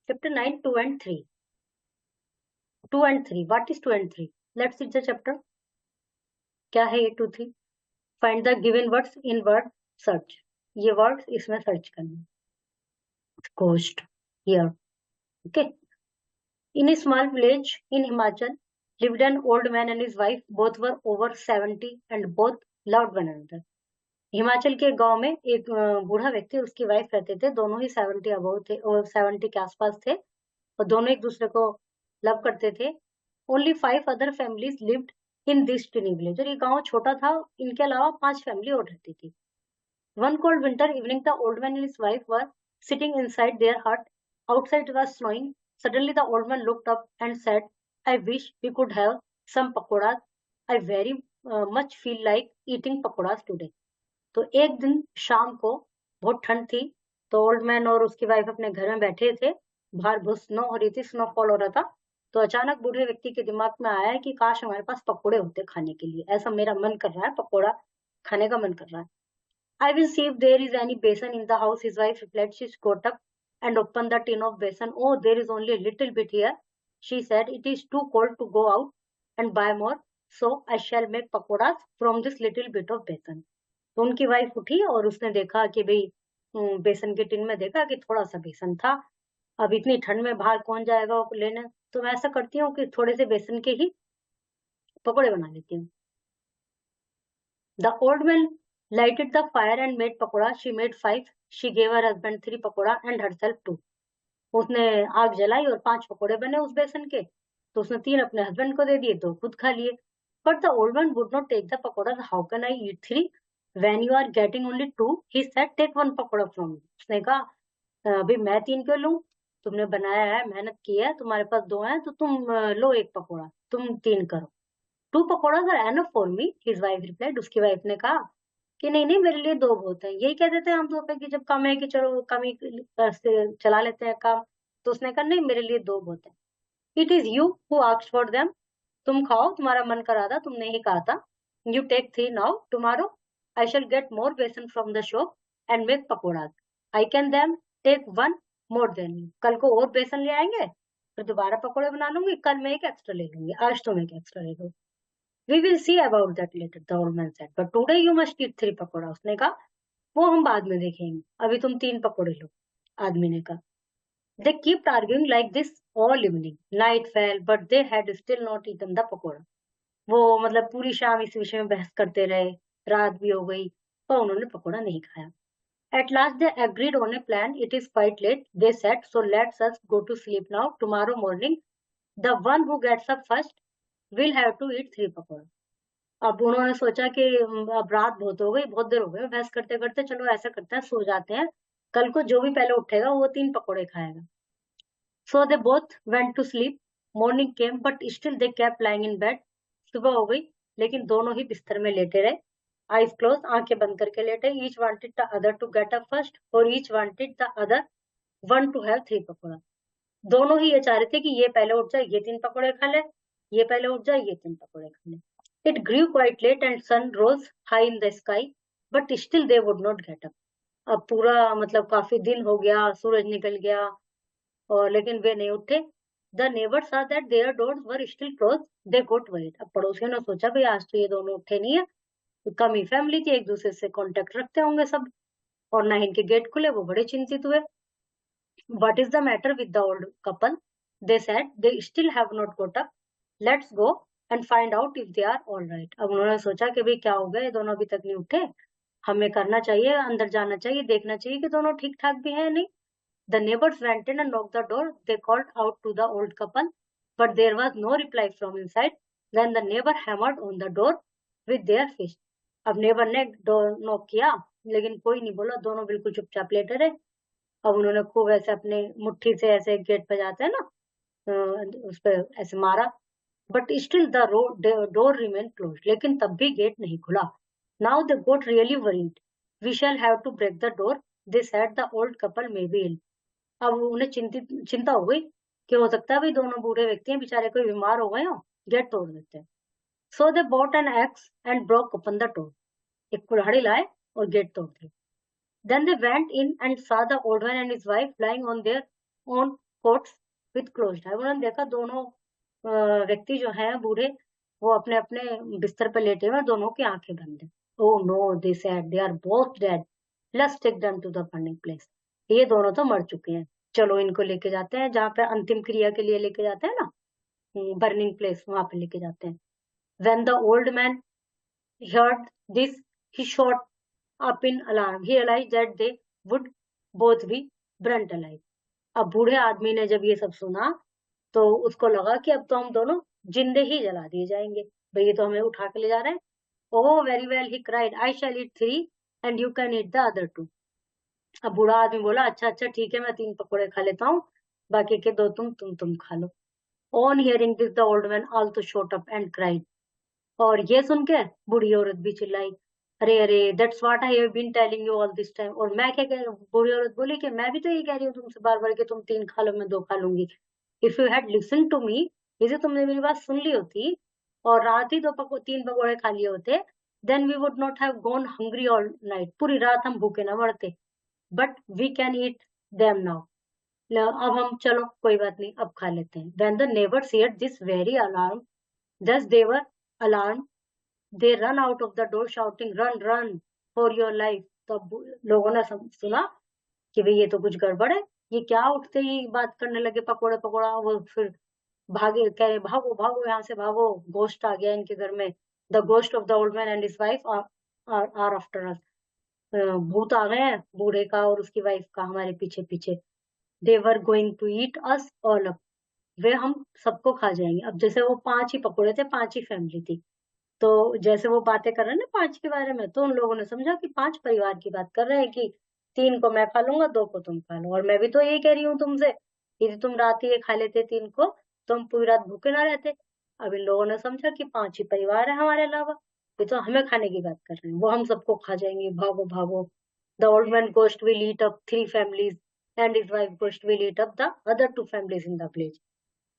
Chapter 9, 2 and 3. 2 and 3. What is 2 and 3? Let's see the chapter. क्या है ये 2, 3? Find the given words in word search. ये words इसमें search करना. Ghost. Here. Okay. In a small village in Himachal lived an old man and his wife. Both were over 70 and both loved one another. Himachal के गांव में एक बूढ़ा व्यक्ति उसकी वाइफ रहते थे. दोनों ही 70 अबव थे और 70 के आसपास थे और दोनों एक दूसरे को लव करते थे. Only 5 other families lived in this टिनी village. और ये गांव छोटा था, इनके अलावा 5 फैमिली और रहती थी. One cold winter evening the old man and his wife were sitting inside their hut. Outside was snowing. Suddenly the old man looked up and said, I wish we could have some pakoras. I very much feel like eating pakoras today. तो एक दिन शाम को बहुत ठंड थी तो old man और उसकी वाइफ अपने घर में बैठे थे. बाहर बहुत स्नो हो रही थी, स्नोफॉल हो रहा था. तो अचानक बूढ़े व्यक्ति के दिमाग में आया है कि काश हमारे पास पकोड़े होते खाने के लिए. ऐसा मेरा मन कर रहा है, पकोड़ा खाने का मन कर रहा है. I will see if there is any besan in the house, his wife replied. She got up and opened the tin of besan. Oh, there is only a little bit here, she said. It is too cold to go out and buy more, so I shall make pakoras from this little bit of besan. तो उनकी wife उठी और उसने देखा कि भाई बेसन के टिन में देखा कि थोड़ा सा बेसन था. अब इतनी ठंड में बाहर कौन जाएगा लेने, तो मैं ऐसा करती हूँ कि थोड़े से बेसन के ही पकोड़े बना लेती हूँ. The old man lighted the fire and made pakoda. She made 5. She gave her husband 3 pakoda and herself 2. उसने आग जलाई और 5 पकोड़े बने उस बेसन के. तो उसने 3 अपने हस्बैंड को दे दिए तो खुद खा लिए. But the old man would not take the pakodas. How can I eat 3 when you are getting only 2? He said, take 1 pakoda from me. उसने कहा भाई मैं 3 क्यों लूं, तुमने बनाया है, मेहनत की है, तुम्हारे पास 2 हैं तो तुम लो 1 पकोड़ा, तुम 3 करो. 2 pakodas are enough for me, his wife replied. उसकी वाइफ ने कहा कि नहीं नहीं मेरे लिए 2 बहुत है. यही कह देते हैं हम तो कि जब कम है कि चलो कम ही से चला लेते हैं काम. तो उसने कहा नहीं मेरे लिए 2 बहुत है. It is you who asked for them. तुम खाओ, तुम्हारा मन करा था, तुमने ही कहा था. You take 3 now. Tomorrow I shall get more besan from the shop and make pakodas. I can then take 1 more than you. कल को और बेसन ले आएंगे फिर दोबारा पकोड़े बना लूंगी. कल मैं एक एक्स्ट्रा ले लूंगी, आज तुम एक एक्स्ट्रा ले लो. We will see about that later, the old man said. But today you must eat 3 pakora. उसने कहा वो हम बाद में देखेंगे, अभी तुम 3 पकोड़े लो. आदमी ने कहा. They kept arguing like this all evening. Night fell, but they had still not eaten the pakoda. वो मतलब पूरी शाम इस विषय में बहस करते रहे, रात भी हो गई पर उन्होंने पकोड़ा नहीं खाया. At last they agreed on a plan. It is quite late, they said, so let's us go to sleep now. Tomorrow morning, the one who gets up first will have to eat 3 pakora. अब उन्होंने सोचा कि अब रात बहुत हो गई, बहुत देर हो गई बहस करते करते, चलो ऐसा करते हैं सो जाते हैं, कल को जो भी पहले उठेगा वो 3 पकोड़े खाएगा. So they both went to sleep. Morning came but still they kept lying in bed. सुबह हो गई लेकिन दोनों ही बिस्तर में लेटे रहे. आईज क्लोज, आंखें बंद करके लेटे. Each wanted the other to get up first और each wanted the other one to have 3 pakoda. दोनों ही ये चाह रहे थे कि ये पहले उठ जाए, ये 3 पकोड़े खा ले, ये पहले उठ जाए, ये 3 पकोड़े खा ले. It grew quite late and sun rose high in the sky, but still they would not get up. अब पूरा मतलब काफी दिन हो गया, सूरज निकल गया और लेकिन वे नहीं उठे. The neighbors saw that their doors were still closed. They got worried. अब पड़ोसियों ने सोचा भाई आज तो ये दोनों उठे नहीं है, तो कम ही फैमिली थी, एक दूसरे से कांटेक्ट रखते होंगे सब, और ना इनके गेट खुले. वो बड़े चिंतित हुए. What is the matter with the old couple? They said. They still have not got up. Let's go and find out if they are all right. अब उन्होंने सोचा कि भाई क्या हो गया, ये दोनों अभी तक नहीं उठे, हमें करना चाहिए, अंदर जाना चाहिए, देखना चाहिए कि दोनों ठीक ठाक भी हैं नहीं. The neighbors went in and knocked the door. They called out to the old couple, but there was no reply from inside. Then the neighbor hammered on the door with their fist. अब neighbour ने door knock किया लेकिन कोई नहीं बोला, दोनों बिल्कुल चुपचाप लेटे रहे. अब उन्होंने खूब ऐसे अपने मुट्ठी से ऐसे गेट पे जाते हैं ना, उस पर ऐसे मारा. But still the door remain close. लेकिन तब भी गेट नहीं खुला. Now they got really worried. We shall have to break the door. They said the old couple may be ill. अब उन्हें चिंता हो गई कि हो सकता है भाई दोनों बूढ़े व्यक्ति हैं, बेचारे कोई बीमार हो गए हो, गेट तोड़ देते हैं. So they bought an axe and broke open the door. एक कुल्हाड़ी लाए और गेट तोड़ दी. Then they went in and saw the old man and his wife lying on their own cots with closed eye. उन्होंने देखा दोनों व्यक्ति जो हैं बूढ़े, वो अपने अपने बिस्तर पर लेटे हुए, दोनों की आंखें बंद है। Oh no, they said, they are both dead, let's take them to the burning place. ये दोनों तो मर चुके हैं, चलो इनको लेके जाते हैं जहाँ पे अंतिम क्रिया के लिए लेके जाते हैं ना, बर्निंग प्लेस, वहां पे लेके जाते हैं। When the old man heard this, he shot up in alarm. He realized that they would both be burnt alive. अब बूढ़े आदमी ने जब ये सब सुना तो उसको लगा कि अब तो हम दोनों जिंदे ही जला दिए जाएंगे, भाई ये तो हमें उठा के ले जा रहे हैं। Oh very well, he cried, I shall eat 3 and you can eat the other 2। अब बूढ़ा आदमी बोला, अच्छा अच्छा ठीक है, मैं 3 पकौड़े खा लेता हूँ, बाकी के 2 तुम खा लो। On hearing this the old man also shot up and cried. और ये सुन के बूढ़ी औरत भी चिल्लाई, अरे अरे, that's what I have been telling you all this time. और मैं क्या कह, बूढ़ी औरत बोली कि मैं भी तो यही कह रही हूँ तुमसे बार बार कि तुम 3 खा लो, मैं 2 खा लूंगी। If you had listen to me, यदि तुमने मेरी बात सुन ली होती और रात ही 3 पकौड़े खा लिए होते, then we would not have gone hungry all night, पूरी रात हम भूखे ना मरते। But we can eat them now, अब हम, चलो कोई बात नहीं, अब खा लेते हैं। When the neighbours heard this very alarm, thus they were alarmed, they run out of the door shouting, run run for your life। तब लोगों ने सुना कि भाई ये तो कुछ गड़बड़ है, ये क्या उठते ही बात करने लगे पकोड़े पकोड़ा। वो फिर भागे, कह रहे भागो भागो यहाँ से भागो, घोस्ट आ गया इनके घर में। The ghost of the old man and his wife are after us. भूत आ गए हैं बूढ़े का और उसकी वाइफ का हमारे पीछे पीछे। They were going to eat us all up, वे हम सबको खा जाएंगे। अब जैसे वो 5 ही पकोड़े थे, 5 ही फैमिली थी, तो जैसे वो बातें कर रहे हैं ना 5 के बारे में, तो उन लोगों ने समझा कि 5 परिवार की बात कर रहे हैं कि 3 को मैं खा लूंगा, 2 को तुम खा लो। और मैं भी तो यही कह रही हूँ तुमसे, यदि तुम रात ही ये खा लेते 3 को तो हम पूरी रात भूखे ना रहते। अब इन लोगों ने समझा कि 5 ही परिवार है हमारे अलावा, ये तो हमें खाने की बात कर रहे हैं, वो हम सबको खा जाएंगे, भागो भागो। The old man ghost will eat up 3 families and his wife ghost will eat up the other 2 families in the village.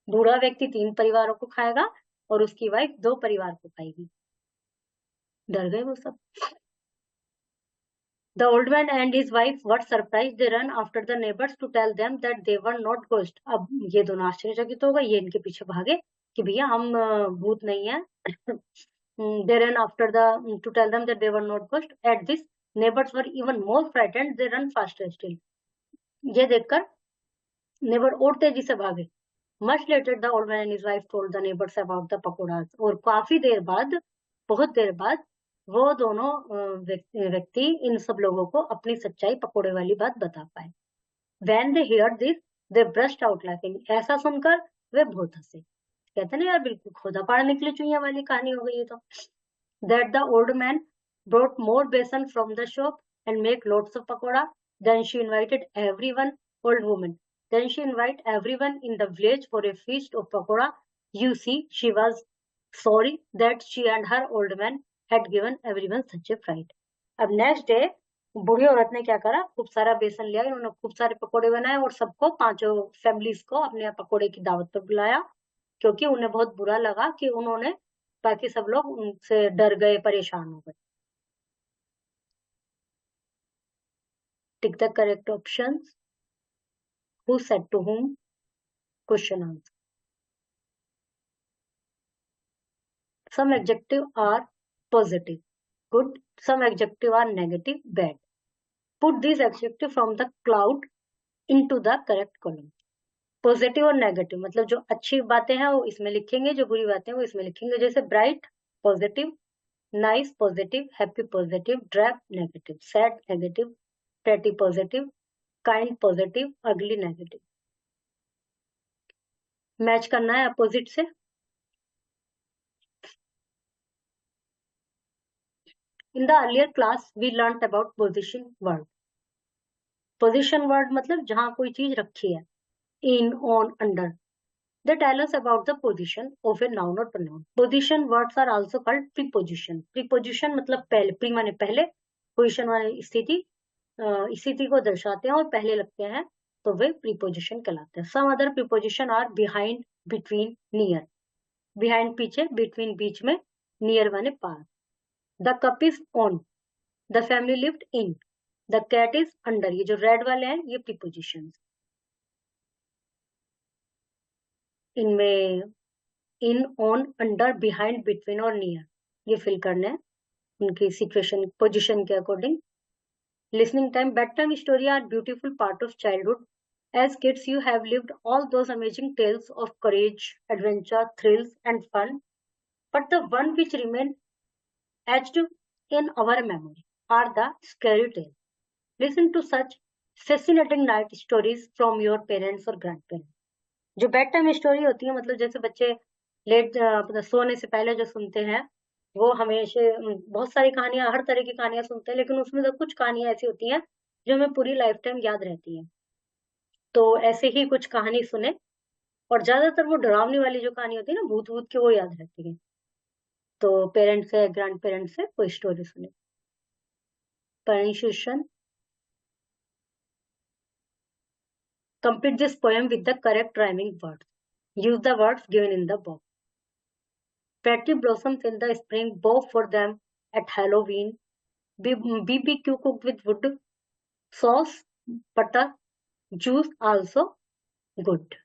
बूढ़ा व्यक्ति 3 परिवारों को खाएगा और उसकी वाइफ 2 परिवार को खाएगी। डर गए वो सब। The old man and his wife were surprised. They ran after the neighbors to tell them that they were not ghosts. अब ये दोनों आश्चर्यचकित हो गए, ये इनके पीछे भागे कि भैया हम भूत नहीं है। They ran after the to tell them that they were not ghosts. At this, neighbors were even more frightened. They ran faster still. ये देखकर नेबर और तेजी से भागे। Much later, the old man and his wife told the neighbors about the pakoras. और काफी देर बाद, बहुत देर बाद, वो दोनों व्यक्ति इन सब लोगों को अपनी सच्चाई पकोड़े वाली बात बता पाए। When they heard this, they burst out laughing. ऐसा सुनकर वे बहुत हंसे। कहते ना यार, बिल्कुल खोदा पाड़ा निकली चुईया वाली कहानी हो गई है तो। That the old man brought more besan from the shop and make lots of pakoda. Then she invited everyone, old woman. Then she invited everyone in the village for a feast of pakoda. You see, she was sorry that she and her old man had given everyone such a fright. अब next day बूढ़ी औरत ने क्या करा, खूब सारा बेसन लिया, इन्होंने खूब सारे पकोड़े बनाए और सबको 5 फैमिलीज को अपने पकोड़े की दावत पर बुलाया, क्योंकि उन्हें बहुत बुरा लगा कि उन्होंने, बाकी सब लोग उनसे डर गए, परेशान हो गए। Tick the correct options. Who said to whom? Question answer. Some adjective are positive, good. Some adjective are negative, bad. Put these adjective from the cloud into the correct column. Positive और negative मतलब जो अच्छी बातें हैं वो इसमें लिखेंगे, जो बुरी बातें हैं वो इसमें लिखेंगे। जैसे bright positive, nice positive, happy positive, drab negative, sad negative, pretty positive, kind positive, ugly negative. Match करना है अपोजिट से। In the earlier class we learn about position word. Position word मतलब जहां कोई चीज रखी है, in, on, under. They tell us about the position of a noun or pronoun. Position words are also called preposition. Preposition मतलब पहले, pre माने पहले, position माने स्थिति, स्थिति को दर्शाते हैं और पहले लगते हैं, तो वे preposition कहलाते हैं। Some other preposition are behind, between, near. Behind पीछे, between बीच में, near माने पास। The cup is on. The family lived in. The cat is under. ये जो रेड वाले हैं ये prepositions। इनमें इन, ऑन, अंडर, बिहाइंड, बिटवीन और नियर ये फिल करने हैं उनकी सिचुएशन पोजिशन के according. Listening time, bedtime stories are beautiful part of childhood. As kids, you have lived all those amazing tales of courage, adventure, thrills, and fun. But the one which remain etched in our memory are the scary tales. Listen to such fascinating night stories from your parents or grandparents. जो bed time story होती है मतलब जैसे बच्चे late सोने से पहले जो सुनते हैं वो हमेशा बहुत सारी कहानियां हर तरह की कहानियां सुनते हैं लेकिन उसमें से कुछ कहानियां ऐसी होती हैं जो हमें पूरी लाइफ टाइम याद रहती है. तो ऐसे ही कुछ कहानी सुने और ज्यादातर वो डरावनी वाली जो कहानी होती है ना भूत भूत की वो याद रहती है. तो पेरेंट्स से ग्रैंड पेरेंट्स से कोई स्टोरी सुने. pronunciation. Complete this poem with the correct rhyming words. Use the words given in the box. Pretty blossoms in the spring bow for them at Halloween. BBQ cooked with wood, sauce, butter, juice also good.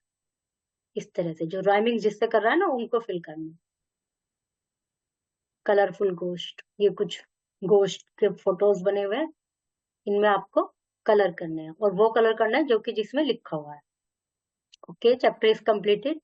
इस तरह से जो rhyming जिससे कर रहा है ना उनको फिल करना. कलरफुल गोश्त, ये कुछ गोश्त के फोटोज बने हुए हैं इनमें आपको कलर करने हैं और वो कलर करना है जो कि जिसमें लिखा हुआ है. Okay, chapter is completed.